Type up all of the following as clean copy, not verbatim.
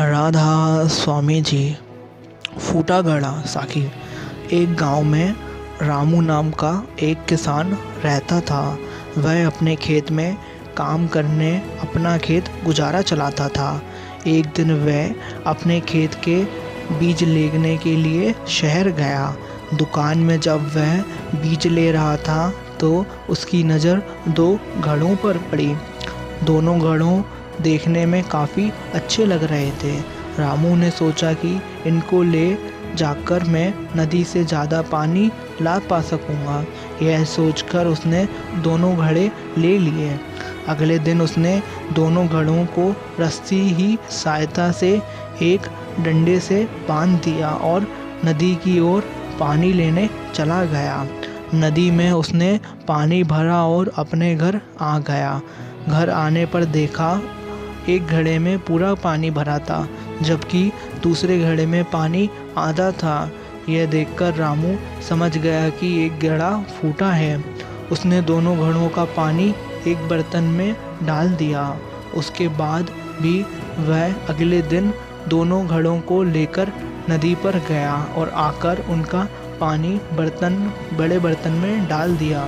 राधा स्वामी जी। फूटा घड़ा साखी। एक गांव में रामू नाम का एक किसान रहता था। वह अपने खेत में काम करने अपना खेत गुजारा चलाता था। एक दिन वह अपने खेत के बीज लेने के लिए शहर गया। दुकान में जब वह बीज ले रहा था तो उसकी नज़र दो घड़ों पर पड़ी। दोनों घड़ों देखने में काफ़ी अच्छे लग रहे थे। रामू ने सोचा कि इनको ले जाकर मैं नदी से ज़्यादा पानी ला पा सकूँगा। यह सोचकर उसने दोनों घड़े ले लिए। अगले दिन उसने दोनों घड़ों को रस्सी ही सहायता से एक डंडे से बांध दिया और नदी की ओर पानी लेने चला गया। नदी में उसने पानी भरा और अपने घर आ गया। घर आने पर देखा एक घड़े में पूरा पानी भरा था, जबकि दूसरे घड़े में पानी आधा था। यह देखकर रामू समझ गया कि एक घड़ा फूटा है। उसने दोनों घड़ों का पानी एक बर्तन में डाल दिया। उसके बाद भी वह अगले दिन दोनों घड़ों को लेकर नदी पर गया और आकर उनका पानी बड़े बर्तन में डाल दिया।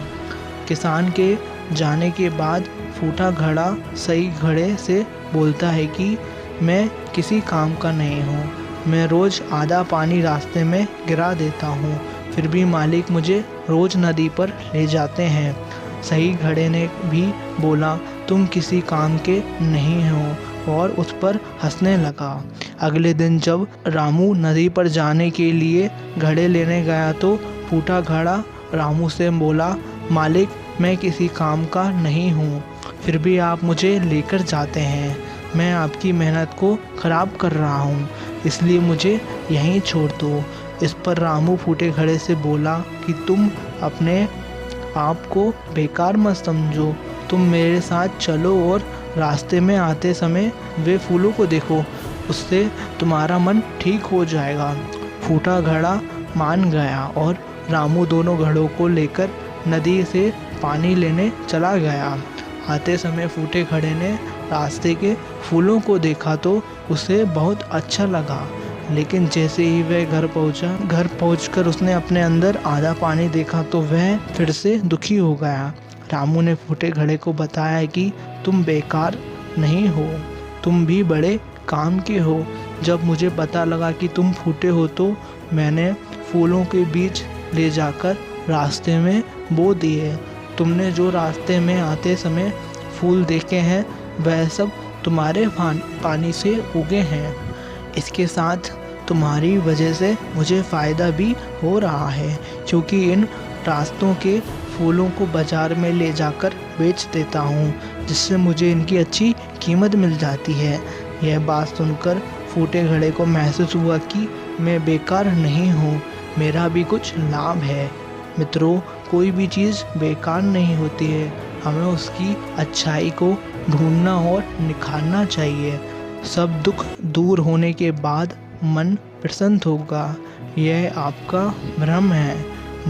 किसान के जाने के बाद फूटा घड़ा सही घड़े से बोलता है कि मैं किसी काम का नहीं हूँ। मैं रोज़ आधा पानी रास्ते में गिरा देता हूँ, फिर भी मालिक मुझे रोज़ नदी पर ले जाते हैं। सही घड़े ने भी बोला, तुम किसी काम के नहीं हो, और उस पर हंसने लगा। अगले दिन जब रामू नदी पर जाने के लिए घड़े लेने गया तो फूटा घड़ा रामू से बोला, मालिक मैं किसी काम का नहीं हूँ, फिर भी आप मुझे लेकर जाते हैं। मैं आपकी मेहनत को ख़राब कर रहा हूँ, इसलिए मुझे यहीं छोड़ दो। इस पर रामू फूटे घड़े से बोला कि तुम अपने आप को बेकार मत समझो। तुम मेरे साथ चलो और रास्ते में आते समय वे फूलों को देखो, उससे तुम्हारा मन ठीक हो जाएगा। फूटा घड़ा मान गया और रामू दोनों घड़ों को लेकर नदी से पानी लेने चला गया। आते समय फूटे घड़े ने रास्ते के फूलों को देखा तो उसे बहुत अच्छा लगा, लेकिन जैसे ही वह घर पहुंचकर उसने अपने अंदर आधा पानी देखा तो वह फिर से दुखी हो गया। रामू ने फूटे घड़े को बताया कि तुम बेकार नहीं हो, तुम भी बड़े काम के हो। जब मुझे पता लगा कि तुम फूटे हो तो मैंने फूलों के बीज ले जाकर रास्ते में बो दिए। तुमने जो रास्ते में आते समय फूल देखे हैं वह सब तुम्हारे पानी से उगे हैं। इसके साथ तुम्हारी वजह से मुझे फ़ायदा भी हो रहा है, क्योंकि इन रास्तों के फूलों को बाज़ार में ले जाकर बेच देता हूँ, जिससे मुझे इनकी अच्छी कीमत मिल जाती है। यह बात सुनकर फूटे घड़े को महसूस हुआ कि मैं बेकार नहीं हूँ, मेरा भी कुछ लाभ है। मित्रों, कोई भी चीज़ बेकार नहीं होती है, हमें उसकी अच्छाई को ढूंढना और निखारना चाहिए। सब दुख दूर होने के बाद मन प्रसन्न होगा, यह आपका भ्रम है।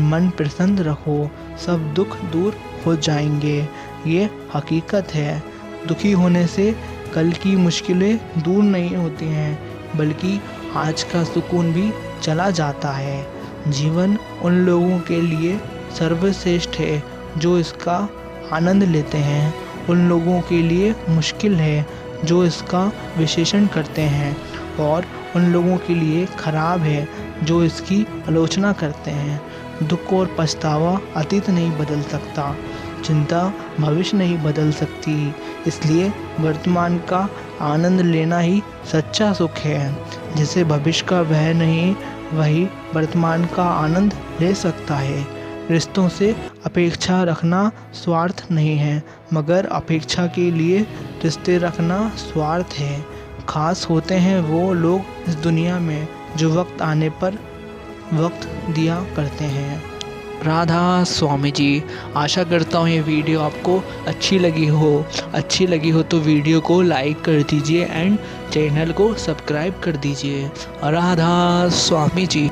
मन प्रसन्न रखो, सब दुख दूर हो जाएंगे, ये हकीकत है। दुखी होने से कल की मुश्किलें दूर नहीं होती हैं, बल्कि आज का सुकून भी चला जाता है। जीवन उन लोगों के लिए सर्वश्रेष्ठ है जो इसका आनंद लेते हैं। उन लोगों के लिए मुश्किल है जो इसका विश्लेषण करते हैं, और उन लोगों के लिए खराब है जो इसकी आलोचना करते हैं। दुख और पछतावा अतीत नहीं बदल सकता, चिंता भविष्य नहीं बदल सकती, इसलिए वर्तमान का आनंद लेना ही सच्चा सुख है। जिसे भविष्य का भय नहीं, वही वर्तमान का आनंद ले सकता है। रिश्तों से अपेक्षा रखना स्वार्थ नहीं है, मगर अपेक्षा के लिए रिश्ते रखना स्वार्थ है। खास होते हैं वो लोग इस दुनिया में जो वक्त आने पर वक्त दिया करते हैं। राधा स्वामी जी। आशा करता हूँ ये वीडियो आपको अच्छी लगी हो तो वीडियो को लाइक कर दीजिए एंड चैनल को सब्सक्राइब कर दीजिए। राधा स्वामी जी।